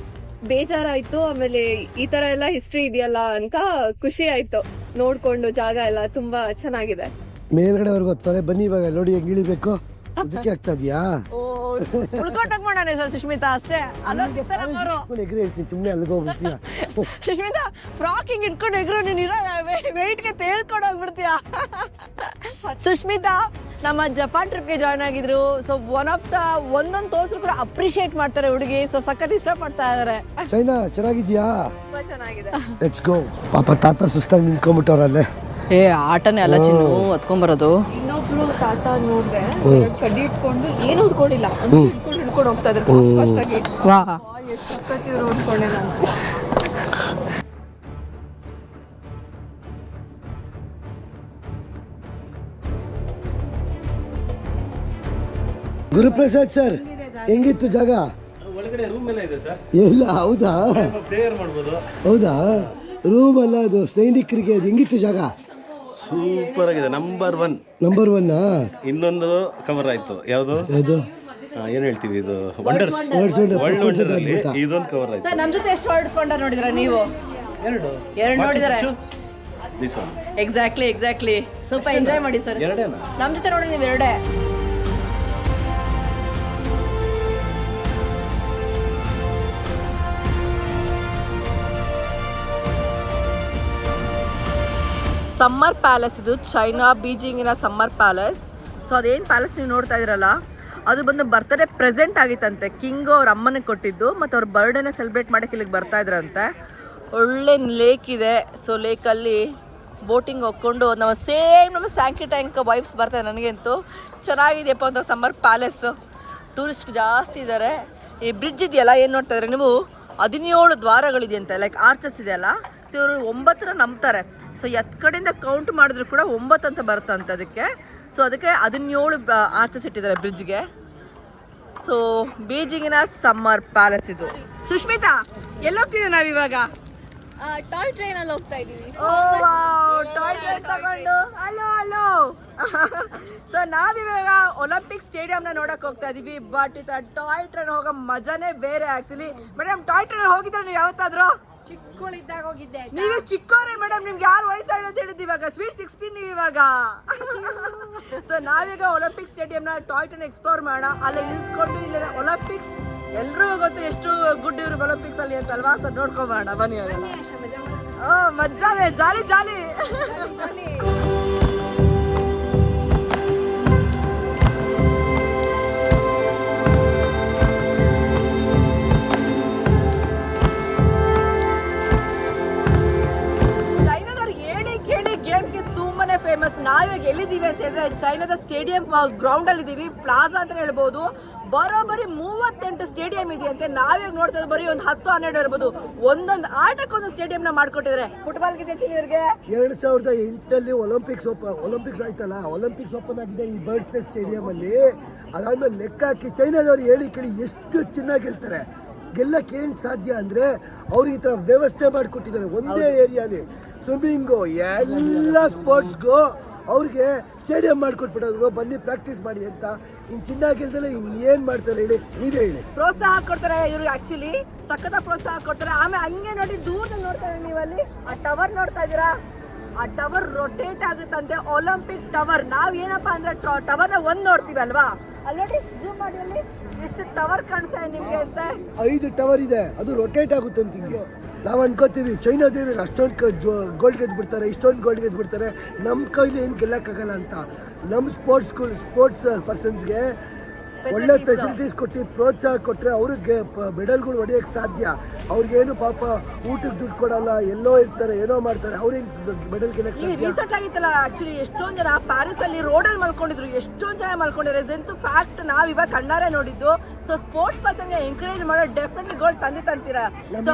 ಬೇಜಾರಾಯ್ತು. ಆಮೇಲೆ ಈ ತರ ಎಲ್ಲ ಹಿಸ್ಟ್ರಿ ಇದೆಯಲ್ಲ ಅಂತ ಖುಷಿ ಆಯ್ತು ನೋಡ್ಕೊಂಡು. ಜಾಗ ಎಲ್ಲ ತುಂಬಾ ಚೆನ್ನಾಗಿದೆ. ಮೇಲ್ಗಡೆವರೆಗೂ ಹೋಗ್ತಾರೆ. ಬನ್ನಿ ಇವಾಗ ನೋಡಿ ಹೆಂಗ್ ಇಳಿಬೇಕು. ಅದಕ್ಕೆ ಆಗ್ತಾ ಇದೆಯಾ? ಉಳ್ಕೊಂಡೋಗ್ ಮಾಡೋಣ ಸುಷ್ಮಿತಾ ಅಷ್ಟೇ. ಎಗ್ರಿ ಹೇಳ್ತೀನಿ ಸುಮ್ಮನೆ ಅಲ್ಲಿಗೆ ಹೋಗ್ಬಿಡ್ತೀಯ. ಸುಷ್ಮಿತಾ ಫ್ರಾಕ್ ಹಿಂಗ್ ಇಟ್ಕೊಂಡು ಎಗ್ರು ನೀನ್ ಇರೋ ವೆಯ್ಟ್ಗೆ ತೇಳ್ಕೊಂಡು ಹೋಗ್ಬಿಡ್ತೀಯ. ಸುಷ್ಮಿತಾ ನಮ್ಮ ಜಪಾನ್ ಟ್ರಿಪ್ಗೆ ಜಾಯ್ನ್ ಆಗಿದ್ರು. ಸೊ ಒಂದೊಂದು ತೋರ್ಸ್ರು ಕೂಡ ಅಪ್ರಿಶಿಯೇಟ್ ಮಾಡ್ತಾರೆ ಹುಡುಗಿ. ಸೊ ಸಖತ್ ಇಷ್ಟ ಪಡ್ತಾ ಇದಾರೆ. ಚೈನಾ ಚೆನ್ನಾಗಿದ್ಯಾ? ತುಂಬಾ ಚೆನ್ನಾಗಿದೆ. Let's go. ಪಾಪ ತಾತ ಸುಸ್ತಾಗಿ ನಿಂತ್ಕೊಂಡ್ಬಿಟ್ಟವ್ರಲ್ಲೇ. ಏ ಆಟನೇ ಅಲ್ಲ ಚಿನ್ನು ಹತ್ಕೊಂಡ್ಬರೋದು. ಇನ್ನೊಬ್ರು ತಾತ ನೋಡ್ದೆ ಕಡ್ಡಿ ಇಟ್ಕೊಂಡು ಏನು ಹುಡ್ಕೊಂಡಿಲ್ಲ, ಹಿಡ್ಕೊಂಡು ಹೋಗ್ತಾ ಇದ್ರು ಫಾಸ್ಟ್ ಆಗಿ. ವಾ ಎಷ್ಟು ಸಕ್ಕತ್ತಿವ್ರು ಹೊಡ್ಕೊಂಡೆ ನಾನು. ಗುರುಪ್ರಸಾದ್ ಸರ್ ಹೆಂಗಿತ್ತು ಜಾಗ? ಒಳಗಡೆ ರೂಮ್ ಎಲ್ಲ ಇದೆ ಸರ್. ಇಲ್ಲ ಹೌದಾ? ಪ್ರೇಯರ್ ಮಾಡ್ಬೋದು. ಹೌದಾ? ರೂಮ್ ಅಲ್ಲ ಅದು ಸ್ನೇಹಿತರಿಗೆ. ಅದು ಹೆಂಗಿತ್ತು ಜಾಗ? ಸೂಪರ್ ಆಗಿದೆ. ನಂಬರ್ 1. ನಂಬರ್ 1. ಇನ್ನೊಂದು ಕವರ್ ಆಯ್ತು. ಯಾವುದು ಯಾವುದು ಏನ್ ಹೇಳ್ತೀವಿ, ಇದು ವಂಡರ್ಸ್ ಇದೊಂದು ಕವರ್ ಆಯ್ತು. ನಮ್ ಜೊತೆ ಎಷ್ಟು ಹೊರಡ್ಕೊಂಡ ನೋಡಿದ್ರ ನೀವು? ಎರಡು ನೋಡಿದಾರೆ. ಎಕ್ಸಾಕ್ಟ್ಲಿ ಸ್ವಲ್ಪ ಎಂಜಾಯ್ ಮಾಡಿ ಸರ್. ಎರಡೇನಾ? ನಮ್ ಜೊತೆ ನೋಡಿ ನೀವು ಎರಡೇ. ಸಮ್ಮರ್ ಪ್ಯಾಲೇಸ್ ಇದು, ಚೈನಾ ಬೀಜಿಂಗಿನ ಸಮ್ಮರ್ ಪ್ಯಾಲೇಸ್. ಸೊ ಅದೇನು ಪ್ಯಾಲೇಸ್ ನೀವು ನೋಡ್ತಾ ಇದ್ದೀರಲ್ಲ, ಅದು ಬಂದು ಬರ್ತ್ಡೇ ಪ್ರೆಸೆಂಟ್ ಆಗಿತ್ತಂತೆ. ಕಿಂಗು ಅವ್ರ ಅಮ್ಮನಿಗೆ ಕೊಟ್ಟಿದ್ದು, ಮತ್ತು ಅವ್ರ ಬರ್ಡೇನ ಸೆಲೆಬ್ರೇಟ್ ಮಾಡೋಕ್ಕೆ ಇಲ್ಲಿಗೆ ಬರ್ತಾ ಇದ್ರಂತೆ. ಒಳ್ಳೆ ಲೇಕ್ ಇದೆ. ಸೊ ಲೇಕಲ್ಲಿ ಬೋಟಿಂಗ್ ಹೋಗ್ಕೊಂಡು ನಮ್ಮ ಸ್ಯಾಂಕಿ ಟ್ಯಾಂಕ್ ವೈಬ್ಸ್ ಬರ್ತಾಯಿದೆ. ನನಗಂತೂ ಚೆನ್ನಾಗಿದೆಯಪ್ಪ ಅಂತ ಸಮ್ಮರ್ ಪ್ಯಾಲೇಸು. ಟೂರಿಸ್ಟ್ ಜಾಸ್ತಿ ಇದ್ದಾರೆ. ಈ ಬ್ರಿಡ್ಜ್ ಇದೆಯಲ್ಲ, ಏನು ನೋಡ್ತಾ ಇದ್ದಾರೆ ನೀವು, 17 ದ್ವಾರಗಳಿದೆಯಂತೆ, ಲೈಕ್ ಆರ್ಚಸ್ ಇದೆಯಲ್ಲ. ಸೊ ಇವರು 9 ನಂಬ್ತಾರೆ. ಸೊ ಎತ್ ಕಡೆಯಿಂದ ಕೌಂಟ್ ಮಾಡಿದ್ರು ಕೂಡ 9 ಅಂತ ಬರುತ್ತಂತೆ ಅದಕ್ಕೆ. ಸೊ ಅದಕ್ಕೆ 17 ಆರ್ಚಸ್ ಇಟ್ಟಿದ್ದಾರೆ ಬ್ರಿಡ್ಜ್ಗೆ. ಸೊ ಬೀಜಿಂಗಿನ ಸಮ್ಮರ್ ಪ್ಯಾಲೇಸ್ ಇದು. ಸುಷ್ಮಿತಾ ಎಲ್ಲೋಗ್ತಿದ್ದೀವಿ ನಾವಿವಾಗ? ಟಾಯ್ ಟ್ರೈನ್ ಅಲ್ಲಿ ಹೋಗ್ತಾ ಇದೀವಿ. ಟಾಯ್ ಟ್ರೈನ್ ತಗೊಂಡು ಅಲ್ಲೋ ಸೊ ನಾವಿವಾಗ ಒಲಿಂಪಿಕ್ ಸ್ಟೇಡಿಯಂನ ನೋಡಕ್ ಹೋಗ್ತಾ ಇದೀವಿ. ಬಟ್ ಈ ತರ ಟಾಯ್ ಟ್ರೈನ್ ಹೋಗೋ ಮಜಾನೇ ಬೇರೆ ಆಕ್ಚುಲಿ. ಮೇಡಮ್ ಟಾಯ್ ಟ್ರೈನ್ ಹೋಗಿದ್ರೆ ನೀವು ಯಾವತ್ತಾದ್ರೂ? ಚಿಕ್ಕಳಿದ್ದಾಗ ಹೋಗಿದ್ದೆ. ನೀವೇ ಚಿಕ್ಕವ್ರೆ ಮೇಡಮ್, ನಿಮ್ಗೆ ಯಾರು ವಯಸ್ಸಾಗಿದೆ ಅಂತ ಹೇಳಿದ್ದು ಇವಾಗ? ಸ್ವೀಟ್ 16 ನೀವು ಇವಾಗ. ಸೊ ನಾವೀಗ ಒಲಿಂಪಿಕ್ ಸ್ಟೇಡಿಯಂನ ಟಾಯ್ ಟ್ರೈನ್ ಎಕ್ಸ್ಪ್ಲೋರ್ ಮಾಡೋಣ. ಅಲ್ಲಿ ನಿಲ್ಸ್ಕೊಂಡು ಇಲ್ಲಿ ಒಲಿಂಪಿಕ್ಸ್ ಎಲ್ರಿಗೂ ಗೊತ್ತು ಎಷ್ಟು ಗುಡ್ ಇವ್ರು ಒಲಿಂಪಿಕ್ಸ್ ಅಲ್ಲಿ ಅಂತ ಅಲ್ವಾ. ಸೊ ನೋಡ್ಕೊಂಬರೋಣ ಬನ್ನಿ. ಮಜ್ಜಾನೆ, ಜಾಲಿ. ಫೇಮಸ್. ನಾವಿವಾಗ ಎಲ್ಲಿದ್ದೀವಿ ಅಂತ ಹೇಳಿದ್ರೆ ಚೈನಾದ ಸ್ಟೇಡಿಯಂ ಗ್ರೌಂಡ್ ಅಲ್ಲಿ ಇದೀವಿ. ಪ್ಲಾಜಾ ಅಂತ ಹೇಳ್ಬೋದು. ಬರೋಬ್ಬರಿ 38 ಸ್ಟೇಡಿಯಂ ಇದೆಯಂತೆ. ನಾವಿವಾಗ ನೋಡ್ತಾ ಇದ್ದೀವಿ ಬರೀ ಒಂದು 10-12 ಇರ್ಬೋದು. ಒಂದೊಂದು ಆಟಕ್ಕೆ ಒಂದೊಂದು ಸ್ಟೇಡಿಯಂ ನ ಮಾಡ್ಕೊಟ್ಟಿದ್ದಾರೆ. ಫುಟ್ಬಾಲ್ ಗೆ ಇವ್ರಿಗೆ 2008 ಒಲಿಂಪಿಕ್ಸ್ ಆಯ್ತಲ್ಲ, ಒಲಿಂಪಿಕ್ಸ್ ಓಪನ್ ಆಗಿದೆ ಈ ಬರ್ಡ್ಸ್ ಡೇ ಸ್ಟೇಡಿಯಂ ಅಲ್ಲಿ. ಅದಾದ್ಮೇಲೆ ಲೆಕ್ಕ ಹಾಕಿ ಚೈನಾದವ್ರು ಹೇಳಿ ಕೇಳಿ ಎಷ್ಟು ಚೆನ್ನಾಗಿ ಗೆಲ್ತಾರೆ. ಗೆಲ್ಲಕ್ಕೆ ಏನು ಸಾಧ್ಯ ಅಂದರೆ ಅವ್ರು ಈ ಥರ ವ್ಯವಸ್ಥೆ ಮಾಡಿಕೊಟ್ಟಿದ್ದಾರೆ. ಒಂದೇ ಏರಿಯಾಲಿ ಸ್ವಿಮ್ಮಿಂಗು ಎಲ್ಲ ಸ್ಪೋರ್ಟ್ಸ್ಗೂ ಅವ್ರಿಗೆ ಸ್ಟೇಡಿಯಂ ಮಾಡಿಕೊಟ್ಬಿಟ್ಟರು. ಬನ್ನಿ ಪ್ರಾಕ್ಟೀಸ್ ಮಾಡಿ ಅಂತ. ಇನ್ನು ಚಿನ್ನ ಗೆಲ್ದಲ್ಲ ಇನ್ನೇನು ಮಾಡ್ತಾರೆ ಹೇಳಿ, ನೀವೇ ಹೇಳಿ. ಪ್ರೋತ್ಸಾಹ ಕೊಡ್ತಾರೆ ಇವ್ರು. ಆಕ್ಚುಲಿ ಸಖತ ಪ್ರೋತ್ಸಾಹ ಕೊಡ್ತಾರೆ. ಆಮೇಲೆ ಹಂಗೆ ನೋಡಿ ದೂರದಲ್ಲಿ ನೋಡ್ತಾ ಇದ್ದೀವಿ ನೀವಲ್ಲಿ ಆ ಟವರ್ ನೋಡ್ತಾ ಇದ್ದೀರಾ? ಆ ಟವರ್ ರೊಟೇಟ್ ಆಗುತ್ತಂತೆ. Olympic tower. ನಾವ್ ಏನಪ್ಪಾ ಅಂದ್ರೆ ಟವರ್ನ ಒಂದ್ ನೋಡ್ತೀವಿ ಅಲ್ವಾ, ಅಲ್ಲಿ ನೋಡಿ ಜೂಮ್ ಮಾಡಿ ಅಲ್ಲಿ ಎಷ್ಟು ಟವರ್ ಕಾಣಿಸ್ತಾ ಇದೆ ನಿಮ್ಗೆ ಅಂತ. 5 ಟವರ್ ಇದೆ, ಅದು ರೊಟೇಟ್ ಆಗುತ್ತಂತ. ಹಿಂಗೆ ನಾವು ಅನ್ಕೋತೀವಿ ಚೈನಾದೇವ್ರು ಅಷ್ಟೊಂದು ಗೋಲ್ಡ್ ಗೆದ್ಬಿಡ್ತಾರೆ, ಇಷ್ಟೊಂದು ಗೋಲ್ಡ್ ಗೆದ್ಬಿಡ್ತಾರೆ, ನಮ್ಮ ಕೈಲಿ ಏನು ಗೆಲ್ಲಕ್ಕಾಗಲ್ಲ ಅಂತ. ನಮ್ಮ ಸ್ಪೋರ್ಟ್ಸ್ ಪರ್ಸನ್ಸ್ಗೆ ಒಳ್ಳೆ ಫೆಸಿಲಿಟೀಸ್ ಕೊಟ್ಟು ಪ್ರೋತ್ಸಾಹ ಕೊಟ್ಟರೆ ಅವ್ರಿಗೆ ಮೆಡಲ್ಗಳು ಹೊಡೆಯೋಕ್ಕೆ ಸಾಧ್ಯ. ಅವ್ರಿಗೇನು ಪಾಪ ಊಟಕ್ಕೆ ದುಡ್ಡು ಕೊಡಲ್ಲ, ಎಲ್ಲೋ ಇರ್ತಾರೆ, ಏನೋ ಮಾಡ್ತಾರೆ, ಅವ್ರೇನು ಮೆಡಲ್ ಗೆಲ್ಲಕ್ಕೆ ಸಾಧ್ಯ? ರೀಸೆಂಟ್ ಆಗಿತ್ತಲ್ಲ ಆಕ್ಚುಲಿ ಎಷ್ಟೊಂದು ಜನ ಪ್ಯಾರಿಸ್ ಅಲ್ಲಿ ರೋಡಲ್ಲಿ ಮಲ್ಕೊಂಡಿದ್ರು, ಎಷ್ಟೊಂದು ಜನ ಮಲ್ಕೊಂಡಿದ್ದಾರೆ. ಇದಂತೂ ಫ್ಯಾಕ್ಟ್, ನಾವು ಇವಾಗ ಕಣ್ಣಾರೆ ನೋಡಿದ್ದು. ಸೊ ಸ್ಪೋರ್ಟ್ಸ್ ಪರ್ಸನ್ಗೆ ಎಂಕರೇಜ್ ಮಾಡೋ ಡೆಫಿನೆಟ್ಲಿ ಗೋಲ್ಡ್ ತಂದಿರಾ. ಸೊ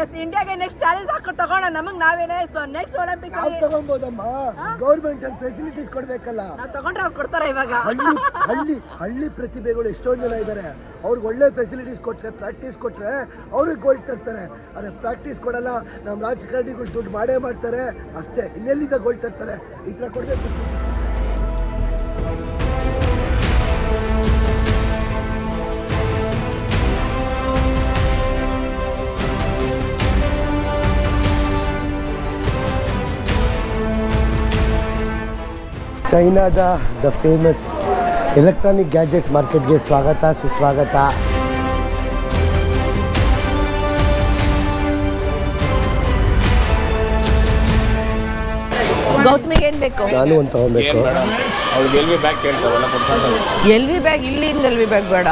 ಎಸ್, ಇಂಡಿಯಾಗೆ ನೆಕ್ಸ್ಟ್ ಚಾಲೆಂಜ್ ಹಾಕೊಂಡು ತಗೋಣ ನಮಗೆ ನಾವೇನೆ. ಸೊ ನೆಕ್ಸ್ಟ್ ಒಲಿಂಪಿಕ್ಸ್ ತಗೊಂಬೋದಮ್ಮ, ಗೌರ್ಮೆಂಟ್ ಅಲ್ಲಿ ಫೆಸಿಲಿಟೀಸ್ ಕೊಡ್ಬೇಕಲ್ಲ. ನಾವು ತಗೊಂಡ್ರೆ ಅವ್ರು ಕೊಡ್ತಾರೆ. ಇವಾಗ ಹಳ್ಳಿ ಪ್ರತಿಭೆಗಳು ಎಷ್ಟೊಂದು ಜನ ಇದ್ದಾರೆ, ಅವ್ರಿಗೆ ಒಳ್ಳೆ ಫೆಸಿಲಿಟೀಸ್ ಕೊಟ್ಟರೆ, ಪ್ರಾಕ್ಟೀಸ್ ಕೊಟ್ಟರೆ ಅವ್ರಿಗೆ ಗೋಲ್ಡ್ ತರ್ತಾರೆ. ಆದರೆ ಪ್ರಾಕ್ಟೀಸ್ ಕೊಡಲ್ಲ, ನಮ್ಮ ರಾಜಕಾರಣಿಗಳು ದುಡ್ಡು ಮಾಡೇ ಮಾಡ್ತಾರೆ ಅಷ್ಟೇ. ಇನ್ನೆಲ್ಲಿಂದ ಗೋಲ್ಡ್ ತರ್ತಾರೆ? ಈ ಥರ ಕೊಡಬೇಕು. ಚೈನಾದ ದ ಫೇಮಸ್ ಎಲೆಕ್ಟ್ರಾನಿಕ್ ಗ್ಯಾಜೆಟ್ಸ್ ಮಾರ್ಕೆಟ್ಗೆ ಸ್ವಾಗತ ಸುಸ್ವಾಗತ. ಗೌತಮಿಗೆ ಏನ್ ಬೇಕು? ನಾನು ಒಂದು ತಗೋಬೇಕು. ಎಲ್ ವಿ ಬ್ಯಾಗ್ ಇಲ್ಲಿಂದ ಎಲ್ ವಿ ಬ್ಯಾಗ್ ಬೇಡ,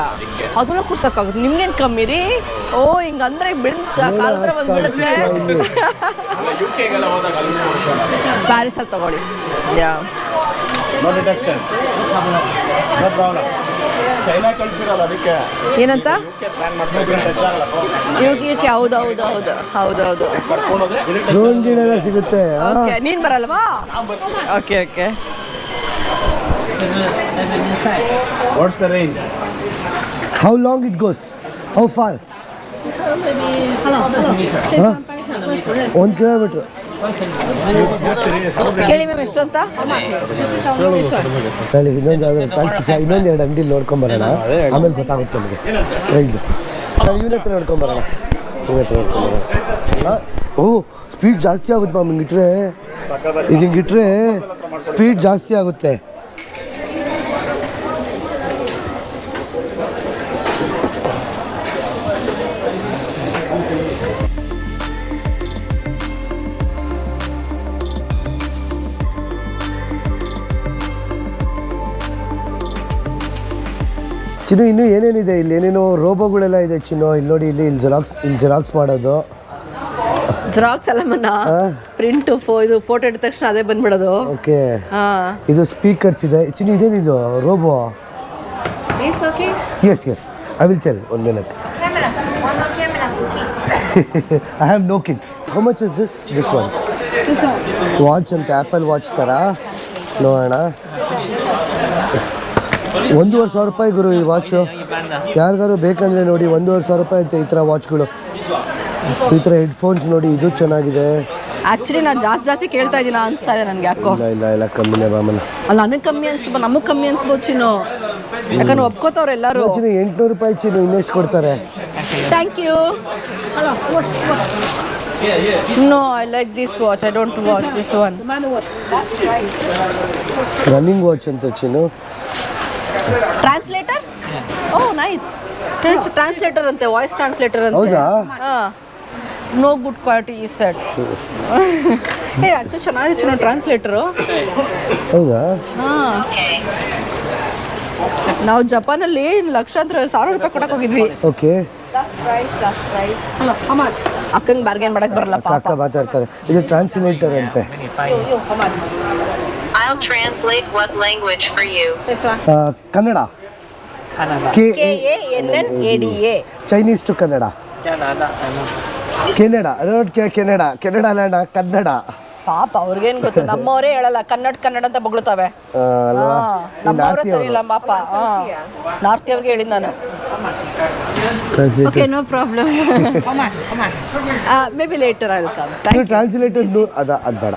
ಅದನ್ನ ಕುಡ್ಸಕ್ಕಾಗುತ್ತೆ. ನಿಮ್ಗೇನ್ ಕಮ್ಮಿ ರೀ? ಓ ಹಿಂಗಂದ್ರೆ ಕಾಲತ್ರ ಬಂದು ಬೀಳುತ್ತೆ. ಪ್ಯಾರಿಸ್ ಅಲ್ಲಿ ತಗೊಳ್ಳಿ. ಏನಂತ? ಯುಕೆ ಹೌದೌದು. ಡ್ರೋನ್ ಗಿಡ ಸಿಗುತ್ತೆ. ನೀನ್ ಬರಲ್ವಾ? Okay okay. What's the range? How long it goes? How far? 1 kilometer. ಕೇಳಿ ಮ್ಯಾಮ್ ಎಷ್ಟು ಅಂತ? ಹೇಳಿ. ಇನ್ನೊಂದು 2 ಅಂಗಡಿ ನೋಡ್ಕೊಂಬರೋಣ, ಆಮೇಲೆ ಗೊತ್ತಾಗುತ್ತೆ ನಮಗೆ ಪ್ರೈಸು. ಇವನ ಹತ್ರ ನೋಡ್ಕೊಂಬರೋಣ. ಓ ಸ್ಪೀಡ್ ಜಾಸ್ತಿ ಆಗುತ್ತೆ ಮ್ಯಾಮ್ ಹಿಂಗಿಟ್ರೆ. ಇದು ಹಿಂಗಿಟ್ರೆ ಸ್ಪೀಡ್ ಜಾಸ್ತಿ ಆಗುತ್ತೆ. ಚಿನ್ನು ಇನ್ನೂ ಏನೇನಿದೆ ಇಲ್ಲಿ? ಏನೇನೋ ರೋಬೋಗಳೆಲ್ಲ ಇದೆ ಚಿನ್ನು. ಇಲ್ಲಿ ನೋಡಿ, ಇಲ್ಲಿ ಜೆರಾಕ್ಸ್ ಮಾಡೋದು. ಜೆರಾಕ್ಸ್ ಅಲ್ಲ ಮನ್ನ, ಪ್ರಿಂಟ್ ಇದು ಫೋಟೋ ಇಟ್ಟ ತಕ್ಷಣ ಅದೇ ಬಂದ್ಬಿಡೋದು. ಓಕೆ. ಇದು ಸ್ಪೀಕರ್ಸ್ ಇದೆ ಚಿನ್ನು. ಇದೇನಿದು robo? Yes I will tell 1 minute. I have no kids. How much is this? This one. Watch ಅಂತ, ಆ್ಯಪಲ್ ವಾಚ್ ಥರ. ನೋಡೋಣ. 1,500 ರೂಪಾಯಿ ಗುರು ಈ ವಾಚು. ಯಾರಿಗಾರು ಬೇಕಂದರೆ ನೋಡಿ, 1,500 ರೂಪಾಯಿ ಅಂತೆ ಈ ಥರ ವಾಚ್ಗಳು. ಈ ಥರ ಹೆಡ್ಫೋನ್ಸ್ ನೋಡಿ, ಇದು ಚೆನ್ನಾಗಿದೆ. ಆಕ್ಚುಲಿ ನಾನು ಜಾಸ್ತಿ ಕೇಳ್ತಾ ಇದ್ದೀನಿ ಅನಿಸ್ತಾ ಇದೆ ನನಗೆ. ಯಾಕೋ ಇಲ್ಲ ಕಮ್ಮಿನೇ ಬಾಮನ. ಅಲ್ಲ, ನನಗೆ ಕಮ್ಮಿ ಅನ್ಸ್ಬೋದು, ನಮಗೆ ಕಮ್ಮಿ ಅನ್ಸ್ಬೋದು ಚಿನ್ನು. ಯಾಕಂದ್ರೆ ಒಪ್ಕೋತವ್ರು ಎಲ್ಲರೂ. 800 ರೂಪಾಯಿ ಚಿನ್ನು, ಇನ್ನೆಷ್ಟು ಕೊಡ್ತಾರೆ? Thank you. No, I like this watch. I don't watch this one. Running watch ಅಂತ ಚಿನ್ನು. ಟ್ರಾನ್ಸ್ಲೇಟರ್? ಓ ನೈಸ್. ಟ್ರಾನ್ಸ್ಲೇಟರ್ ಅಂತೆ, ವಾಯ್ಸ್ ಟ್ರಾನ್ಸ್ಲೇಟರ್ ಅಂತೆ. ಹೌದಾ? ನೋ ಗುಡ್ ಕ್ವಾಲಿಟಿ ಈ ಸೆಟ್. ಅಷ್ಟು ಚೆನ್ನಾಗಿದೆ ಟ್ರಾನ್ಸ್ಲೇಟರು. ಹೌದಾ? ನಾವು ಜಪಾನಲ್ಲಿ ಲಕ್ಷಾಂತರ 1,000 ರೂಪಾಯಿ ಕೊಡಕ್ಕೆ ಹೋಗಿದ್ವಿ. ಓಕೆ. ಅಕ್ಕಂಗೆ ಬಾರ್ಗೇನ್ ಮಾಡಕ್ ಬರಲ್ಲ. ಅಕ್ಕ ಮಾತಾಡ್ತಾರೆ. ಇದು ಟ್ರಾನ್ಸ್ಲೇಟರ್ ಅಂತೆ. I'll translate what language for you. Kannada. KANNADA. Chinese to Kannada. Canada. Canada land Kannada. ಪಾಪ ಅವ್ರಿಗೇನು ಗೊತ್ತು, ನಮ್ಮವರೇ ಹೇಳಲ್ಲ ಕನ್ನಡ ಅಂತ ಬೊಗಳ್ತಾವೆ. ನಮ್ಮವರೇ ಸರಿ ಇಲ್ಲ ಪಾಪ. ನಾರ್ತಿ ಅವ್ರಿಗೆ ಹೇಳಿದ್ ನಾನು. Okay, no problem. May be later I will come. Translator ಅದು ಬೇಡ.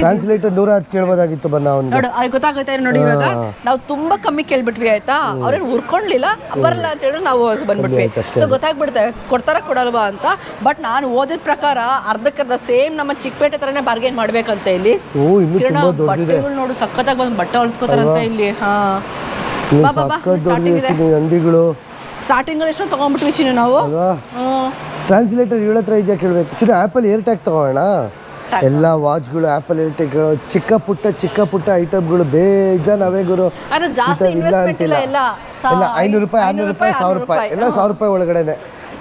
ಟ್ರಾನ್ಸ್ಲೇಟರ್ 110 ಕೇಳ್ಬೋದಾಗಿತ್ತು ಬನ್ನ ಅವ್ನು. ನೋಡು, ಅದು ಗೊತ್ತಾಗುತ್ತೆ ನೋಡಿ. ಇವಾಗ ನಾವು ತುಂಬಾ ಕಮ್ಮಿ ಕೇಳ್ಬಿಟ್ವಿ ಆಯ್ತಾ. ಅವ್ರೇನು ಉರ್ಕೊಳ್ಳಿಲ್ಲ, ಬರಲ್ಲ ಅಂತ ಹೇಳಿ ನಾವು ಬಂದ್ಬಿಟ್ವಿ. ಸೊ ಗೊತ್ತಾಗ್ಬಿಡುತ್ತೆ ಕೊಡ್ತಾರ ಕೊಡಲ್ವಾ ಅಂತ. ಬಟ್ ನಾನು ಓದಿದ ಪ್ರಕಾರ ಅರ್ಧಕ್ಕರ್ಧ ಸೇಮ್ ನಮ್ಮ ಚಿಕ್ಕಪೇಟೆ ತರನೇ ಬಾರ್ಗೇನ್ ಮಾಡ್ಬೇಕಂತ ಇಲ್ಲಿ. ಬಟ್ಟೆಗಳು ನೋಡು, ಸಖತ್ತಾಗಿ ಬಂದು ಬಟ್ಟೆ ಹೊಲ್ಸ್ಕೋತಾರಂತ ಇಲ್ಲಿ. ಅಂಗಡಿಗಳು ಸ್ಟಾರ್ಟಿಂಗ್ ಎಷ್ಟು ತಗೊಂಡ್ಬಿಟ್ವಿ ಚಿನ್ನು ನಾವು. ಟ್ರಾನ್ಸ್ಲೇಟರ್ ಇವಳ ಹತ್ರ ಇದೆಯಾ ಕೇಳಬೇಕು ಚಿನ್ನು. ಆ್ಯಪಲ್ ಏರ್ ಟ್ಯಾಗ್ ತಗೋಣ. ಎಲ್ಲ ವಾಚ್ಗಳು, ಆ್ಯಪಲ್ ಏರ್ ಟ್ಯಾಗ್ಗಳು, ಚಿಕ್ಕ ಪುಟ್ಟ ಐಟಮ್ಗಳು ಬೇಜಾನ್ ಅವೇ ಗುರು. ಜಾಸ್ತಿ ಇಲ್ಲ ಅಂತಿಲ್ಲ. ಇಲ್ಲ 500 ರೂಪಾಯಿ 600 ರೂಪಾಯಿ 1000 ರೂಪಾಯಿ ಎಲ್ಲ 1000 ರೂಪಾಯಿ ಒಳಗಡೆನೆ.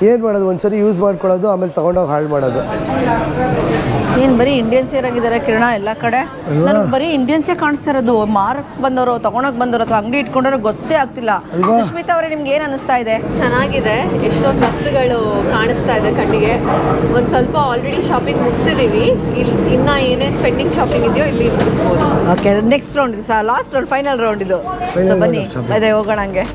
ಏನು ಮಾಡೋದು, ಒಂದ್ಸರಿ ಯೂಸ್ ಮಾಡ್ಕೊಳ್ಳೋದು, ಆಮೇಲೆ ತೊಗೊಂಡೋಗಿ ಹಾಳು ಮಾಡೋದು. ಏನು ಬರೀ ಇಂಡಿಯನ್ಸ್ ಇರಾಗಿದ್ದಾರೆ ಕಿರಣ ಎಲ್ಲ ಕಡೆ. ನನಗೆ ಬರೀ ಇಂಡಿಯನ್ಸೇ ಕಾಣಿಸ್ತಾ ಇರೋದು. ಮಾರಕ್ ಬಂದವರು, ತಗೊಳಕ್ ಬಂದವರು ಅಥವಾ ಅಂಗಡಿ ಇಟ್ಕೊಂಡವ್ರು ಗೊತ್ತೇ ಆಗ್ತಿಲ್ಲ. ಸುಷ್ಮಿತಾ ಅವರೇ, ನಿಮ್ಗೆ ಏನು ಅನಿಸ್ತಾ ಇದೆ? ಚೆನ್ನಾಗಿದೆ, ಎಷ್ಟೊಂದು ವಸ್ತುಗಳು ಕಾಣಿಸ್ತಾ ಇದೆ ಕಣ್ಣಿಗೆ. ಒಂದು ಸ್ವಲ್ಪ ಆಲ್ರೆಡಿ ಶಾಪಿಂಗ್ ಮುಗಿಸಿದೀವಿ, ಇಲ್ಲಿ ಇನ್ನ ಏನೇನು ಪೆಂಡಿಂಗ್ ಶಾಪಿಂಗ್ ಇದೆಯೋ ಇಲ್ಲಿ ಮುಗಿಸ್ಬೋದು. ಓಕೆ, ನೆಕ್ಸ್ಟ್ ರೌಂಡ್ ಇದು sir, last round, final round ಇದು. ಸೊ ಬನ್ನಿ, ಅದೇ ಹೋಗೋಣ ಹಂಗೆ.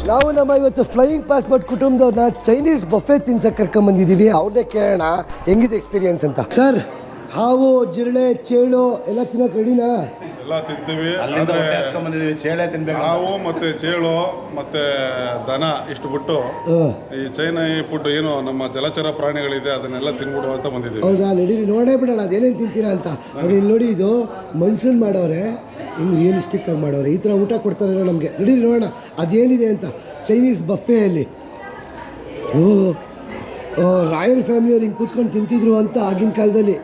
ನಾವು ನಮ್ಮ ಇವತ್ತು ಫ್ಲೈಯಿಂಗ್ ಪಾಸ್ಪೋರ್ಟ್ ಕುಟುಂಬದವ್ರನ್ನ ಚೈನೀಸ್ ಬಫೆ ತಿನ್ಸಕ್ಕೆ ಕರ್ಕೊಂಬಂದಿದ್ದೀವಿ. ಅವ್ರನ್ನೇ ಕೇಳೋಣ ಹೆಂಗಿದೆ ಎಕ್ಸ್ಪೀರಿಯನ್ಸ್ ಅಂತ. ಸರ್, ಹಾವು, ಜಿರಳೆ, ಚೇಳು ಎಲ್ಲ ತಿನ್ನೋಕೆ ರೆಡಿನಾ? ಎಲ್ಲ ತಿಂತೀವಿ. ಅಲ್ಲಿಂದ ಹೊಟ್ಟೆ ಹಸ್ಕೊಂಡ್ಬಂದಿದ್ದೀವಿ, ಚೇಳೆ ತಿನ್ಬೇಕು. ಹಾವು ಮತ್ತೆ ಚೇಳು ಮತ್ತೆ ದನ ಇಷ್ಟು ಬಿಟ್ಟು ಈ ಚೈನಾ ಫುಡ್ ಏನು ನಮ್ಮ ಜಲಚರ ಪ್ರಾಣಿಗಳಿದೆ ಅದನ್ನೆಲ್ಲ ತಿನ್ಬಿಡು ಅಂತ ಬಂದಿದ್ದೀವಿ. ಹೌದಾ, ನಡೀರಿ ನೋಡೇ ಬಿಡೋಣ ಅದೇನೇನು ತಿಂತೀರಾ ಅಂತ. ಅವ್ರು ಇಲ್ಲಿ ನೋಡಿ, ಇದು ಮನುಷ್ಯನ್ ಮಾಡವ್ರೆ, ಹಿಂಗೆ ರಿಯಲಿಸ್ಟಿಕ್ ಆಗಿ ಮಾಡವ್ರೆ. ಈ ಥರ ಊಟ ಕೊಡ್ತಾರೆ ನಮಗೆ. ನಡೀರಿ ನೋಡೋಣ ಅದೇನಿದೆ ಅಂತ ಚೈನೀಸ್ ಬಫೆಯಲ್ಲಿ. ಓ ರಾಯಲ್ ಫ್ಯಾಮಿಲಿಯವ್ರು ಹಿಂಗೆ ಕೂತ್ಕೊಂಡು ತಿಂತಿದ್ರು ಅಂತ ಆಗಿನ ಕಾಲದಲ್ಲಿ.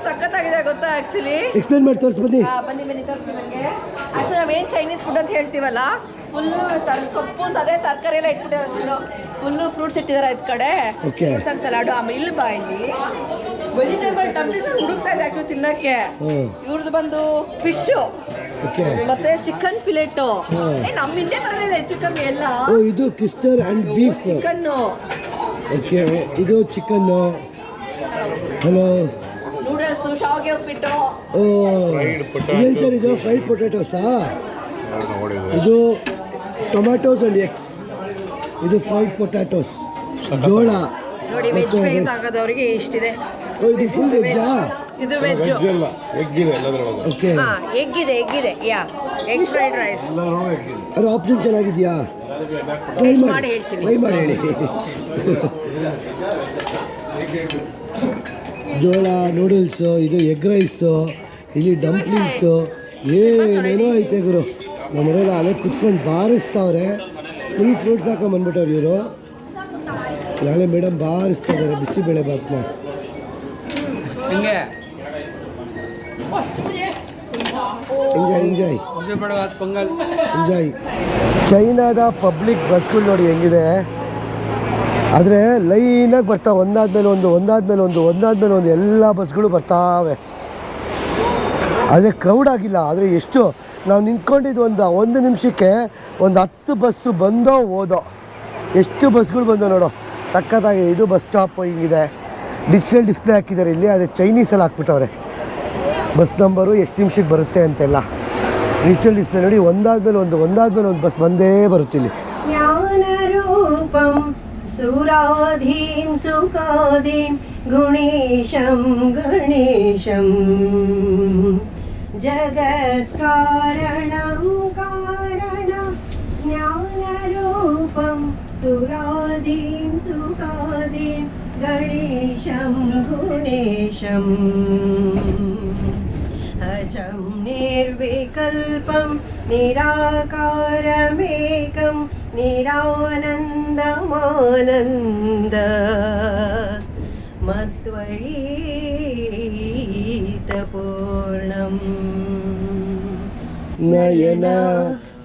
ಸಖತ್ತಾಗಿದೆ ಗೊತ್ತಾ ಆಕ್ಚುಲಿ. ಎಕ್ಸ್ಪ್ಲೇನ್ ಮಾಡಿ ತೋರಿಸಿ ಬನ್ನಿ. ಬನ್ನಿ ತೋರಿಸ್ತೀನಿ ನನಗೆ. ಆಕ್ಚುಲಿ ನಾವೇನು ಚೈನೀಸ್ ಫುಡ್ ಅಂತ ಹೇಳ್ತೀವಲ್ಲ, ಫುಲ್ಲು ಸೊಪ್ಪು, ಅದೇ ತರಕಾರಿ ಎಲ್ಲ ಇಟ್ಬಿಟ್ಟಿದ್ದಾರೆ. ಫುಲ್ಲು ಫ್ರೂಟ್ಸ್ ಇಟ್ಟಿದ್ದಾರೆ ಇದ್ ಕಡೆ, ಫ್ರೂಟ್ಸ್ ಅಂಡ್ ಸಲಾಡು. ಆಮೇಲೆ ಇಲ್ಲಿ ಬಾ, ಇಲ್ಲಿ ವೆಜಿಟೇಬಲ್ ಟಂಪ್ಲಿಸ್ ಹುಡುಕ್ತಾ ಇದೆ ಆಕ್ಚುಲಿ ತಿನ್ನಕ್ಕೆ. ಇವ್ರದ್ದು ಬಂದು ಫಿಶ್ ಮತ್ತೆ ಚಿಕನ್ ಫಿಲೆಟ್. ನಮ್ಮ ಇಂಡಿಯಾ ತರ ಇದೆ ಚಿಕನ್ ಎಲ್ಲ. ಇದು ಕ್ರಿಸ್ಟರ್ ಅಂಡ್ ಬೀಫ್ ಚಿಕನ್. ಓಕೆ, ಇದು ಚಿಕನ್. ಹಲೋ, ನೂಡಲ್ಸ್, ಶಾವಿಗೆ ಉಪ್ಪಿಟ್ಟು. ಏನು ಸರ್ ಇದು? ಫ್ರೈಡ್ ಪೊಟ್ಯಾಟೋಸಾ? ಇದು ಟೊಮ್ಯಾಟೋಸ್ ಅಂಡ್ ಎಗ್ಸ್. ಇದು ಫ್ರೈಡ್ ಪೊಟ್ಯಾಟೋಸ್, ಜೋಳ. ನೋಡಿ, ವೆಜ್ ಫೇಸ್ ಆಗೋದವ್ರಿಗೆ ಇಷ್ಟಿದೆ. ಇದು ಫುಲ್ ವೆಜ್ಜಾ? ಇದು ವೆಜ್. ಓಕೆ, ಎಗ್ ಇದೆ. ಯಾ, ಎಗ್ ಫ್ರೈಡ್ ರೈಸ್. ಅದು ಆಪ್ಷನ್ ಚೆನ್ನಾಗಿದೆಯಾ? ಟ್ರೈ ಮಾಡಿ ಹೇಳಿ. ಜೋಳ, ನೂಡಲ್ಸು, ಇದು ಎಗ್ ರೈಸು, ಇಲ್ಲಿ ಡಂಪ್ಲಿಂಗ್ಸು, ಏನೇನೋ ಐತೆ ಗುರು. ನಮ್ಮನೆಲ್ಲ ಅಲ್ಲೇ ಕುತ್ಕೊಂಡು ಬಾರಿಸ್ತಾವ್ರೆ. ಫುಲ್ ಫ್ರೂಟ್ಸ್ ಹಾಕೊಂಬಂದ್ಬಿಟ್ಟವ್ರು ಇವರು. ನಾಳೆ ಮೇಡಮ್ ಬಾರಿಸ್ತಾ ಇದ್ದಾರೆ ಬಿಸಿಬೇಳೆ ಭಾತ್ನ. ಎಂಜಾಯ್. ಚೈನಾದ ಪಬ್ಲಿಕ್ ಬಸ್ಗಳು ನೋಡಿ ಹೆಂಗಿದೆ. ಆದರೆ ಲೈನಾಗಿ ಬರ್ತಾವೆ, ಒಂದಾದ್ಮೇಲೆ ಒಂದು ಎಲ್ಲ ಬಸ್ಗಳು ಬರ್ತಾವೆ. ಆದರೆ ಕ್ರೌಡ್ ಆಗಿಲ್ಲ. ಆದರೆ ಎಷ್ಟು ನಾವು ನಿಂತ್ಕೊಂಡಿದ್ದು ಒಂದು ನಿಮಿಷಕ್ಕೆ 10 ಬಸ್ಸು ಬಂದೋ ಹೋದೋ. ಎಷ್ಟು ಬಸ್ಗಳು ಬಂದೋ ನೋಡೋ, ಸಖತ್ತಾಗಿ. ಇದು ಬಸ್ ಸ್ಟಾಪ್ ಹಿಂಗಿದೆ. ಡಿಜಿಟಲ್ ಡಿಸ್ಪ್ಲೇ ಹಾಕಿದ್ದಾರೆ ಇಲ್ಲಿ. ಅದೇ ಚೈನೀಸಲ್ಲಿ ಹಾಕ್ಬಿಟ್ಟವ್ರೆ ಬಸ್ ನಂಬರು, ಎಷ್ಟು ನಿಮಿಷಕ್ಕೆ ಬರುತ್ತೆ ಅಂತೆಲ್ಲ. ಡಿಜಿಟಲ್ ಡಿಸ್ಪ್ಲೇ ನೋಡಿ, ಒಂದಾದ್ಮೇಲೆ ಒಂದು ಬಸ್ ಬಂದೇ ಬರುತ್ತಿಲ್ಲಿ. ಸುರಾಧೀಂ ಸುಖಾಧೀಂ ಗುಣೇಶಂ ಜಗತ್ಕಾರಣಂ ಕಾರಣ ಜ್ಞಾನರೂಪಂ ಸುರಾಧೀಂ ಸುಖಾಧೀಂ ಗಣೇಶಂ ಗುಣೇಶಂ ಅಜಂ ನಿರ್ವಿಕಲ್ಪಂ ನಿರಾಕಾರಮೇಕಂ ನಿರಾನಂದಮಾನಂದ ಮದ್ವೈತಪೂರ್ಣಂ ನಯನ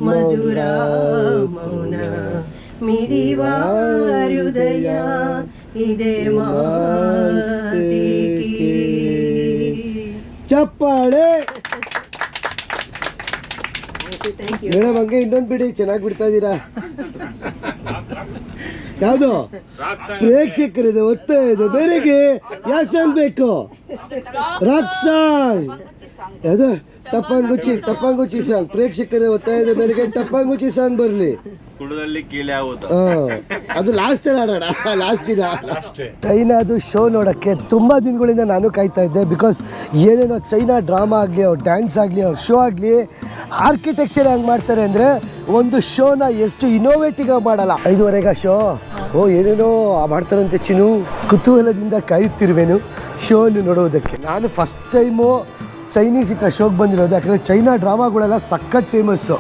ಮಧುರ ಮೌನ ಮಿಡಿವಾ ಹೃದಯ ಇದೆ ಮಾತಿಗೆ. ಚಪ್ಪಾಳೆ ಮೇಡಮ್. ಹಂಗೆ ಇನ್ನೊಂದು ಬಿಡಿ, ಚೆನ್ನಾಗಿ ಬಿಡ್ತಾ ಇದ್ದೀರಾ. ಯಾವುದು ಪ್ರೇಕ್ಷಕರಿದೆ, ಒತ್ತ ಇದೆ ಬೇರೆಗೆ. ಯಾವ ಸಾಂಗ್ ಬೇಕು? Rock song. ಯಾವುದು? ಟಪ್ಪಂಗುಚಿ ಸಾಂಗ್. ಪ್ರೇಕ್ಷಕರೇ ಒತ್ತಾಯ ಇದೆ ಮೇರೆಗೆ ಟಪ್ಪಂಗುಚಿ ಸಾಂಗ್ ಬರಲಿ. ಅದು ಲಾಸ್ಟ್ ಆಡೋಣ. ಲಾಸ್ಟ್ ದಿನ ಚೈನಾದು ಶೋ ನೋಡೋಕ್ಕೆ ತುಂಬ ದಿನಗಳಿಂದ ನಾನು ಕಾಯ್ತಾ ಇದ್ದೆ. ಬಿಕಾಸ್ ಏನೇನೋ ಚೈನಾ ಡ್ರಾಮಾ ಆಗಲಿ, ಅವ್ರ ಡ್ಯಾನ್ಸ್ ಆಗಲಿ, ಅವ್ರ ಶೋ ಆಗಲಿ, ಆರ್ಕಿಟೆಕ್ಚರ್ ಹೆಂಗೆ ಮಾಡ್ತಾರೆ ಅಂದರೆ ಒಂದು ಶೋನ ಎಷ್ಟು ಇನೋವೇಟಿವ್ ಆಗಿ ಮಾಡಲ್ಲ. 5:30 ಶೋ. ಏನೇನೋ ಮಾಡ್ತಾರಂತೆ ಚಿನ್ನು. ಕುತೂಹಲದಿಂದ ಕಾಯುತ್ತಿರುವೆನು ಶೋನು ನೋಡೋದಕ್ಕೆ. ನಾನು ಫಸ್ಟ್ ಟೈಮು ಚೈನೀಸ್ ಈ ಥರ ಶೋಗೆ ಬಂದಿರೋದು. ಯಾಕಂದರೆ ಚೈನಾ ಡ್ರಾಮಾಗಳೆಲ್ಲ ಸಖತ್ ಫೇಮಸ್ಸು.